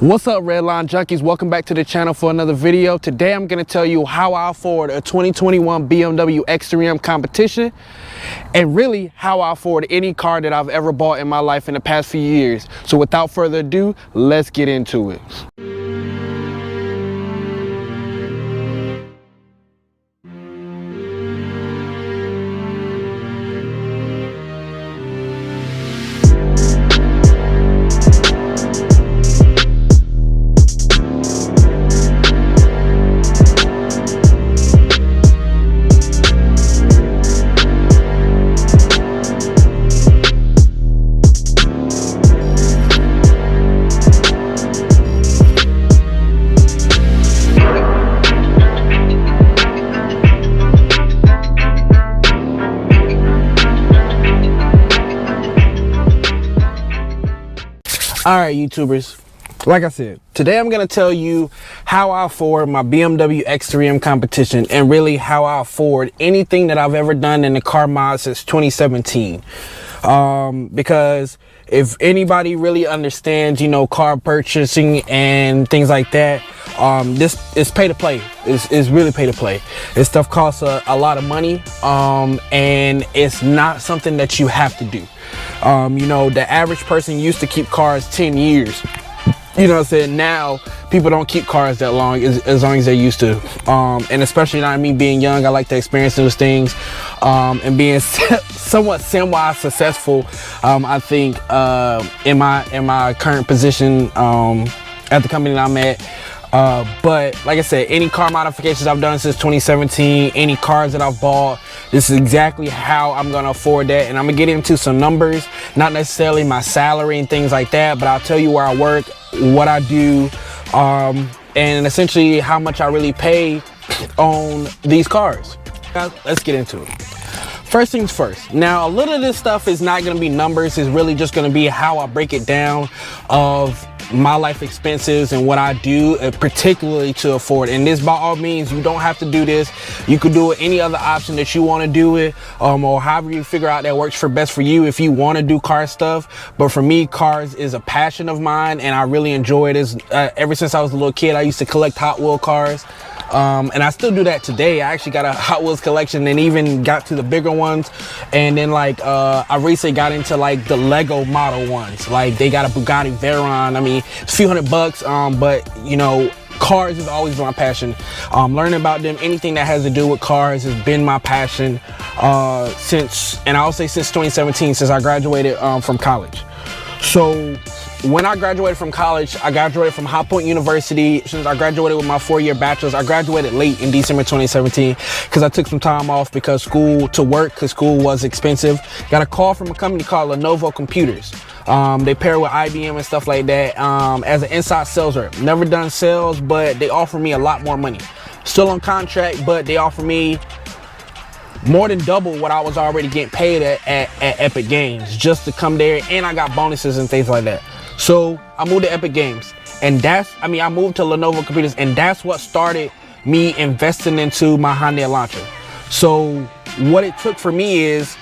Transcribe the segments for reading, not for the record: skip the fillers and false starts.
What's up, Redline Junkies? Welcome back to the channel for another video. Today I'm going to tell you how I afford a 2021 BMW X3M competition, and really how I afford any car that I've ever bought in my life in the past few years. So without further ado, let's get into it. Alright, YouTubers, like I said, today I'm going to tell you how I afford my BMW X3M competition, and really how I afford anything that I've ever done in the car mod since 2017. Because if anybody really understands, car purchasing and things like that, this is pay to play. It's really pay to play. This stuff costs a lot of money, and it's not something that you have to do. The average person used to keep cars 10 years. You know what I'm saying? Now people don't keep cars that long, as long as they used to. And especially not me being young, I like to experience those things. And being somewhat semi-successful, I think, in my current position at the company that I'm at. But like I said, any car modifications I've done since 2017, any cars that I've bought, this is exactly how I'm gonna afford that. And I'm gonna get into some numbers, not necessarily my salary and things like that, but I'll tell you where I work, what I do, and essentially how much I really pay on these cars. Now, let's get into it. First things first. Now, a little of this stuff is not gonna be numbers, it's really just gonna be how I break it down of my life expenses and what I do, particularly to afford. And this, by all means, you don't have to do this. You could do it any other option that you want to do it, or however you figure out that works for best for you if you want to do car stuff. But for me, cars is a passion of mine, and I really enjoy it. Ever since I was a little kid, I used to collect Hot Wheel cars. And I still do that today. I actually got a Hot Wheels collection and even got to the bigger ones. And then I recently got into the Lego model ones. Like, they got a Bugatti Veyron. I mean, it's a few $100, but cars is always my passion. Learning about them, anything that has to do with cars has been my passion since 2017, since I graduated from college. So when I graduated from college, I graduated from High Point University. Since I graduated with my 4-year bachelor's, I graduated late in December 2017 because I took some time off because school was expensive. Got a call from a company called Lenovo Computers. They pair with IBM and stuff like that, as an inside sales rep. Never done sales, but they offer me a lot more money. Still on contract, but they offer me more than double what I was already getting paid at Epic Games just to come there, and I got bonuses and things like that. So I moved to Epic Games, and I moved to Lenovo Computers, and that's what started me investing into my Hyundai Elantra. So what it took for me is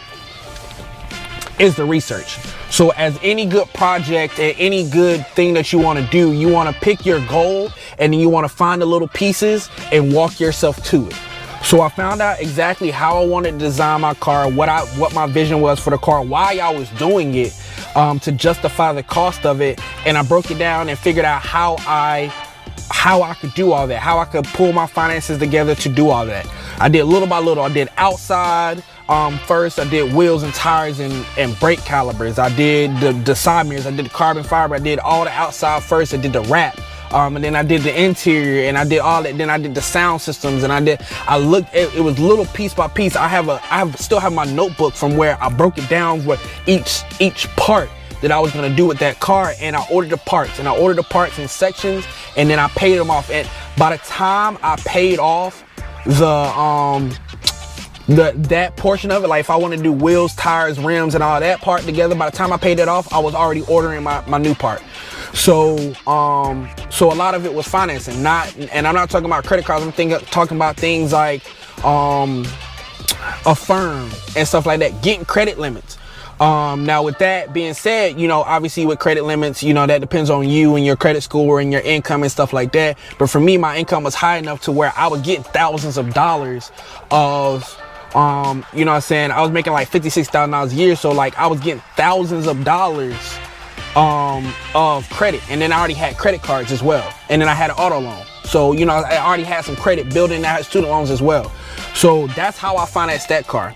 the research. So as any good project and any good thing that you want to do, you want to pick your goal, and then you want to find the little pieces and walk yourself to it. So I found out exactly how I wanted to design my car, what my vision was for the car, why I was doing it, to justify the cost of it, and I broke it down and figured out how I could do all that, how I could pull my finances together to do all that. I did little by little. I did outside first. I did wheels and tires and brake calipers. I did the side mirrors. I did the carbon fiber. I did all the outside first. I did the wrap. And then I did the interior, and I did all that. Then I did the sound systems, and I looked at it was little piece by piece. I still have my notebook from where I broke it down with each part that I was gonna do with that car, and I ordered the parts, in sections, and then I paid them off. And by the time I paid off that portion of it, like if I want to do wheels, tires, rims, and all that part together, by the time I paid it off, I was already ordering my new part. So so a lot of it was financing, and I'm not talking about credit cards. I'm talking about things like Affirm and stuff like that, getting credit limits. Now with that being said, you know, obviously with credit limits, you know, that depends on you and your credit score and your income and stuff like that. But for me, my income was high enough to where I was getting thousands of dollars of, you know what I'm saying? I was making like $56,000 a year. So like I was getting thousands of dollars of credit. And then I already had credit cards as well. And then I had an auto loan. So, you know, I already had some credit building. I had student loans as well. So that's how I financed that car.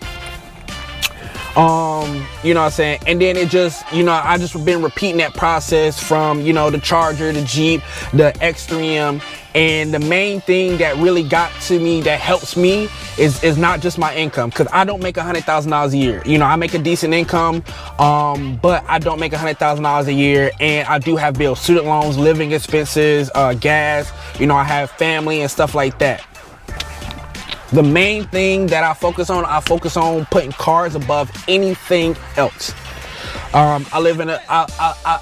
You know what I'm saying? And then it just, you know, I just been repeating that process from, you know, the Charger, the Jeep, the X3M. And the main thing that really got to me, that helps me, is not just my income, because I don't make $100,000 a year. You know, I make a decent income, but I don't make $100,000 a year, and I do have bills, student loans, living expenses, gas. You know, I have family and stuff like that. The main thing that I focus on putting cars above anything else. I live in a,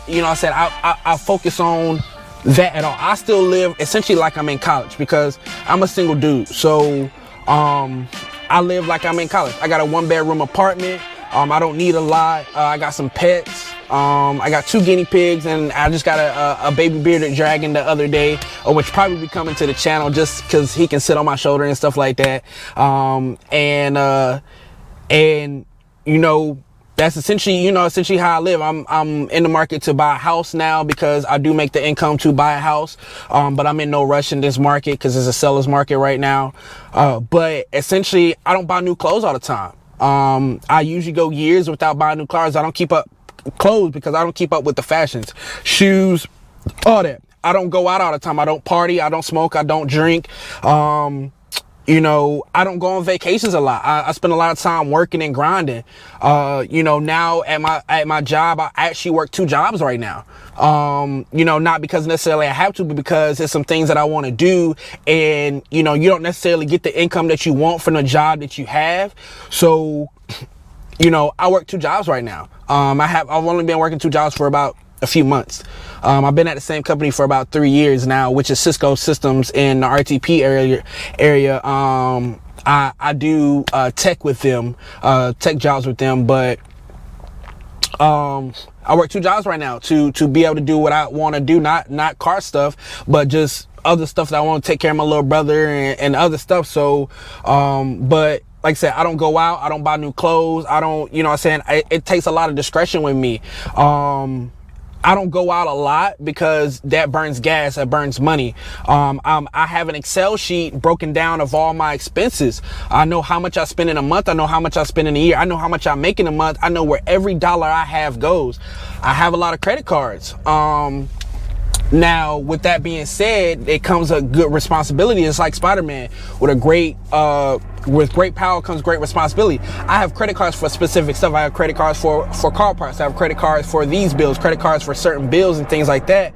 you know, I focus on that at all. I still live essentially like I'm in college because I'm a single dude. So, I live like I'm in college. I got a 1-bedroom apartment. I don't need a lot. I got some pets. I got 2 guinea pigs, and I just got a baby bearded dragon the other day, which probably be coming to the channel just because he can sit on my shoulder and stuff like that. And you know, that's essentially how I live. I'm in the market to buy a house now because I do make the income to buy a house. But I'm in no rush in this market because it's a seller's market right now. But essentially, I don't buy new clothes all the time. I usually go years without buying new clothes. I don't keep up clothes because I don't keep up with the fashions, shoes, all that. I don't go out all the time. I don't party. I don't smoke. I don't drink. You know, I don't go on vacations a lot. I spend a lot of time working and grinding. You know, now at my job, I actually work 2 jobs right now. You know, not because necessarily I have to, but because there's some things that I want to do. And, you know, you don't necessarily get the income that you want from the job that you have. So, you know, I work 2 jobs right now. I've only been working 2 jobs for about a few months. I've been at the same company for about 3 years now, which is Cisco Systems in the RTP area. I do tech with them, tech jobs with them, but I work 2 jobs right now to be able to do what I want to do, not car stuff, but just other stuff that I want to take care of my little brother and other stuff. So, but like I said, I don't go out, I don't buy new clothes, I don't, you know what I'm saying, it takes a lot of discretion with me. I don't go out a lot because that burns gas, that burns money. I have an Excel sheet broken down of all my expenses. I know how much I spend in a month. I know how much I spend in a year. I know how much I make in a month. I know where every dollar I have goes. I have a lot of credit cards. Now, with that being said, it comes a good responsibility. It's like Spider-Man. With great power comes great responsibility. I have credit cards for specific stuff. I have credit cards for car parts. I have credit cards for these bills, credit cards for certain bills and things like that.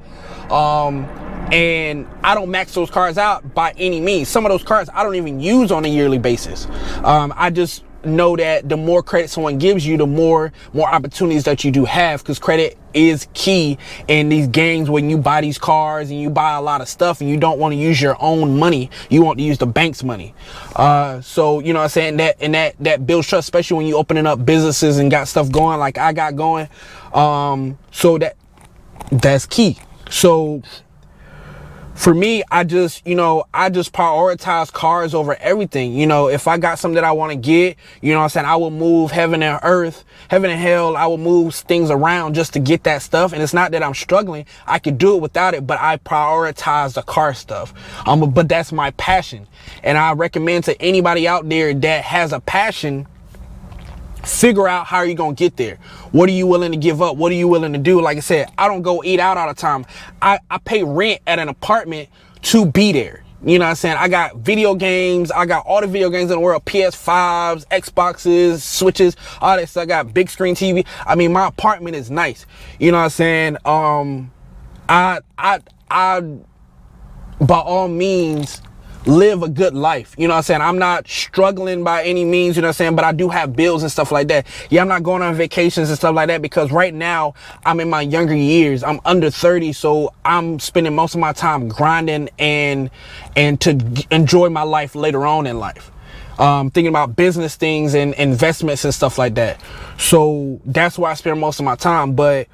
And I don't max those cards out by any means. Some of those cards I don't even use on a yearly basis. I just know that the more credit someone gives you, the more opportunities that you do have, because credit is key in these games. When you buy these cars and you buy a lot of stuff and you don't want to use your own money, you want to use the bank's money. So, you know what I'm saying, that builds trust, especially when you opening up businesses and got stuff going like I got going. So that's key. So for me, I just prioritize cars over everything. You know, if I got something that I want to get, you know what I'm saying, I will move heaven and earth, heaven and hell. I will move things around just to get that stuff. And it's not that I'm struggling. I could do it without it, but I prioritize the car stuff. But that's my passion. And I recommend to anybody out there that has a passion, figure out how you're going to get there. What are you willing to give up? What are you willing to do? Like I said, I don't go eat out all the time. I pay rent at an apartment to be there. You know what I'm saying? I got video games. I got all the video games in the world, PS5s, Xboxes, Switches, all that stuff. I got big screen TV. I mean, my apartment is nice. You know what I'm saying? I by all means live a good life. You know what I'm saying? I'm not struggling by any means, you know what I'm saying? But I do have bills and stuff like that. Yeah, I'm not going on vacations and stuff like that because right now I'm in my younger years. I'm under 30, so I'm spending most of my time grinding and to enjoy my life later on in life. thinking about business things and investments and stuff like that. So that's where I spend most of my time. But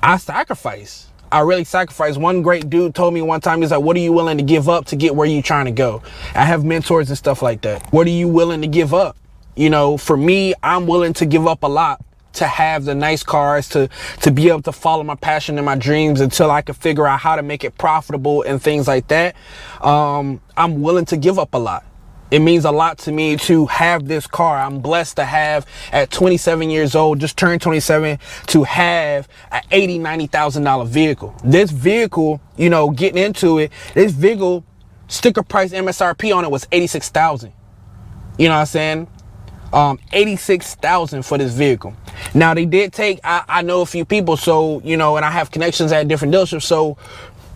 I sacrifice. I really sacrifice. One great dude told me one time, he's like, what are you willing to give up to get where you're trying to go? I have mentors and stuff like that. What are you willing to give up? You know, for me, I'm willing to give up a lot to have the nice cars, to be able to follow my passion and my dreams until I can figure out how to make it profitable and things like that. I'm willing to give up a lot. It means a lot to me to have this car. I'm blessed to have, at 27 years old, just turned 27, to have an $80,000, $90,000 vehicle. This vehicle, you know, getting into it, this vehicle, sticker price MSRP on it was $86,000. You know what I'm saying? $86,000 for this vehicle. Now they did take, I know a few people, so, you know, and I have connections at different dealerships, so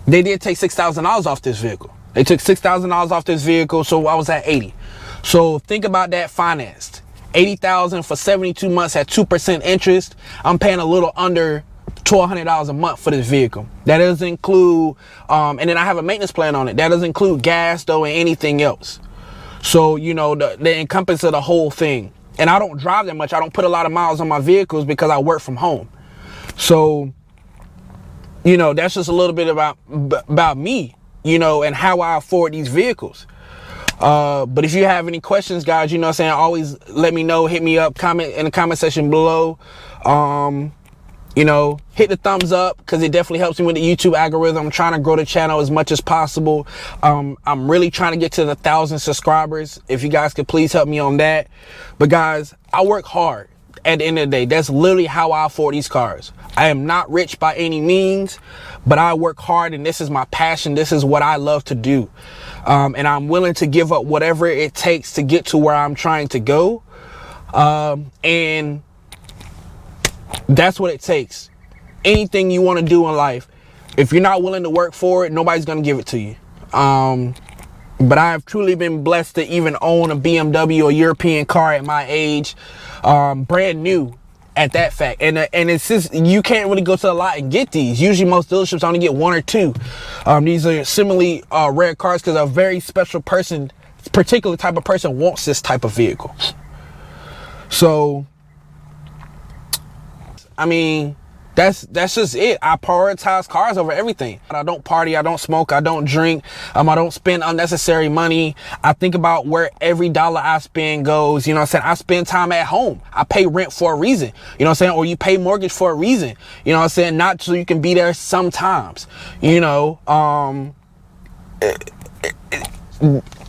they did take $6,000 off this vehicle. They took $6,000 off this vehicle, so I was at 80. So think about that financed. $80,000 for 72 months at 2% interest. I'm paying a little under $1,200 a month for this vehicle. That doesn't include, and then I have a maintenance plan on it. That doesn't include gas though and anything else. So, you know, the encompass of the whole thing. And I don't drive that much. I don't put a lot of miles on my vehicles because I work from home. So, you know, that's just a little bit about me, you know, and how I afford these vehicles. But if you have any questions, guys, you know what I'm saying, always let me know. Hit me up, comment in the comment section below. You know, hit the thumbs up because it definitely helps me with the YouTube algorithm. I'm trying to grow the channel as much as possible. I'm really trying to get to the 1,000 subscribers. If you guys could please help me on that. But guys, I work hard at the end of the day. That's literally how I afford these cars. I am not rich by any means, but I work hard and this is my passion. This is what I love to do. And I'm willing to give up whatever it takes to get to where I'm trying to go. And that's what it takes. Anything you want to do in life, if you're not willing to work for it, nobody's going to give it to you. But I have truly been blessed to even own a BMW, a European car at my age, brand new at that fact. And it's just, you can't really go to a lot and get these. Usually most dealerships only get one or two. These are similarly rare cars because a very special person, particular type of person wants this type of vehicle. So, I mean, that's just it. I prioritize cars over everything. I don't party, I don't smoke, I don't drink, I don't spend unnecessary money. I think about where every dollar I spend goes. You know what I'm saying? I spend time at home. I pay rent for a reason. You know what I'm saying? Or you pay mortgage for a reason. You know what I'm saying? Not so you can be there sometimes. You know,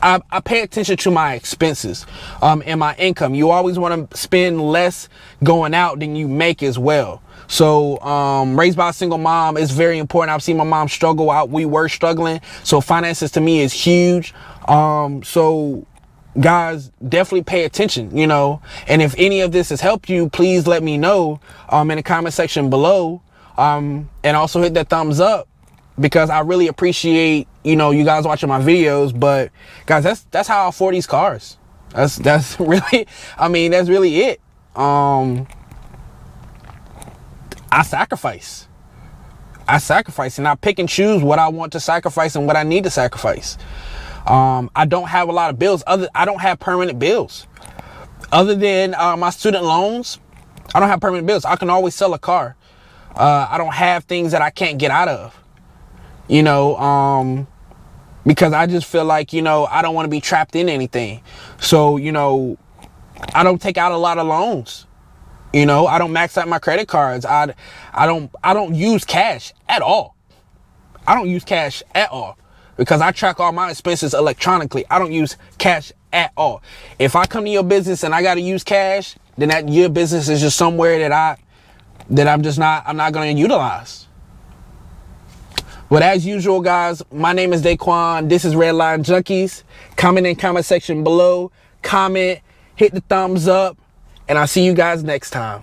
I pay attention to my expenses and my income. You always want to spend less going out than you make as well. So raised by a single mom is very important. I've seen my mom struggle out. We were struggling. So finances to me is huge. So guys, definitely pay attention, you know. And if any of this has helped you, please let me know in the comment section below. And also hit that thumbs up, because I really appreciate, you know, you guys watching my videos. But guys, that's how I afford these cars. That's really, I mean, that's really it. I sacrifice and I pick and choose what I want to sacrifice and what I need to sacrifice. I don't have a lot of bills. I don't have permanent bills other than my student loans. I don't have permanent bills. I can always sell a car. I don't have things that I can't get out of, you know, because I just feel like, you know, I don't want to be trapped in anything. So, you know, I don't take out a lot of loans. You know, I don't max out my credit cards. I don't use cash at all. I don't use cash at all because I track all my expenses electronically. I don't use cash at all. If I come to your business and I got to use cash, then your business is just somewhere that I'm not going to utilize. But as usual, guys, my name is Daquan. This is Redline Junkies. Comment in the comment section below. Comment, hit the thumbs up, and I'll see you guys next time.